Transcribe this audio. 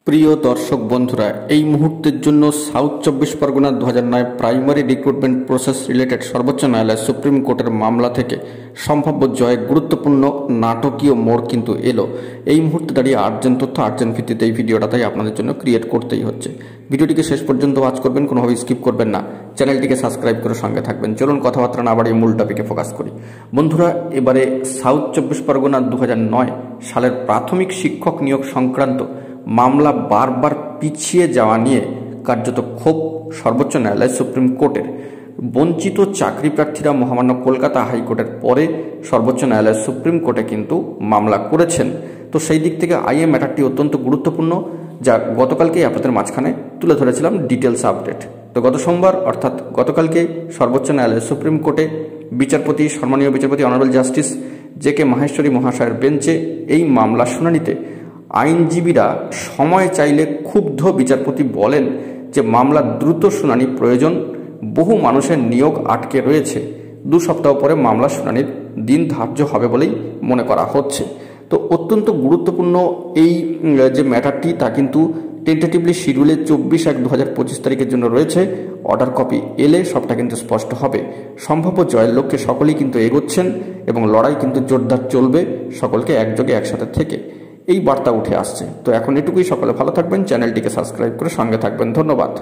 প্রিয় দর্শক বন্ধুরা, এই মুহূর্তের জন্য south 24 Pargana 2009 primary recruitment process related সর্বোচ্চ ন্যায়ালয় সুপ্রিম কোর্টের মামলা থেকে সম্ভাব্য জয়ে গুরুত্বপূর্ণ নাটকীয় মোড় কিন্তু এলো। এই মুহূর্তে দাঁড়িয়ে আর্জেন্ট তথ্য আর্জেন্ট ভিত্তিতে এই ভিডিওটা তাই আপনাদের জন্য ক্রিয়েট করতেই হচ্ছে। ভিডিওটিকে শেষ পর্যন্ত ওয়াচ করবেন, কোনোভাবে স্কিপ করবেন না, চ্যানেলটিকে সাবস্ক্রাইব করে সঙ্গে থাকবেন। চলুন কথাবার্তা না বাড়িয়ে মূল টপিকে ফোকাস করি। বন্ধুরা, এবারে সাউথ 24 পরগনা 2009 সালের প্রাথমিক শিক্ষক নিয়োগ সংক্রান্ত মামলা বারবার পিছিয়ে যাওয়া নিয়ে কার্যত ক্ষোভ সর্বোচ্চ ন্যায়ালয় সুপ্রিম কোর্টের। বঞ্চিত চাকরি প্রার্থীরা মহামান্য কলকাতা হাইকোর্টের পরে সর্বোচ্চ ন্যায়ালয় সুপ্রিম কোর্টে কিন্তু মামলা করেছেন। তো সেই দিক থেকে আইএ ম্যাটারটি অত্যন্ত গুরুত্বপূর্ণ, যা গতকালকেই আপনাদের মাঝখানে তুলে ধরেছিলাম ডিটেলস আপডেট। তো গত সোমবার অর্থাৎ গতকালকে সর্বোচ্চ ন্যায়ালয় সুপ্রিম কোর্টে বিচারপতি সম্মানীয় বিচারপতি অনারেবল জাস্টিস জে.কে. মাহেশ্বরী মহাশয়ের বেঞ্চে এই মামলার শুনানিতে আইনজীবীরা সময় চাইলে ক্ষুব্ধ বিচারপতি বলেন যে মামলার দ্রুত শুনানি প্রয়োজন, বহু মানুষের নিয়োগ আটকে রয়েছে, 2 সপ্তাহ পরে মামলার শুনানির দিন ধার্য হবে বলেই মনে করা হচ্ছে। তো অত্যন্ত গুরুত্বপূর্ণ এই যে ম্যাটারটি তা কিন্তু টেন্টেটিভলি শিডিউলে 24/1/2025 তারিখের জন্য রয়েছে। অর্ডার কপি এলে সবটা কিন্তু স্পষ্ট হবে। সম্ভাব্য জয়ের লক্ষ্যে সকলেই কিন্তু এগোচ্ছেন এবং লড়াই কিন্তু জোরদার চলবে, সকলকে একযোগে একসাথে থেকে এই বার্তা উঠে আসছে। তো এখন এটুকুই, সকলে ভালো থাকবেন, চ্যানেলটিকে সাবস্ক্রাইব করে সঙ্গে থাকবেন। ধন্যবাদ।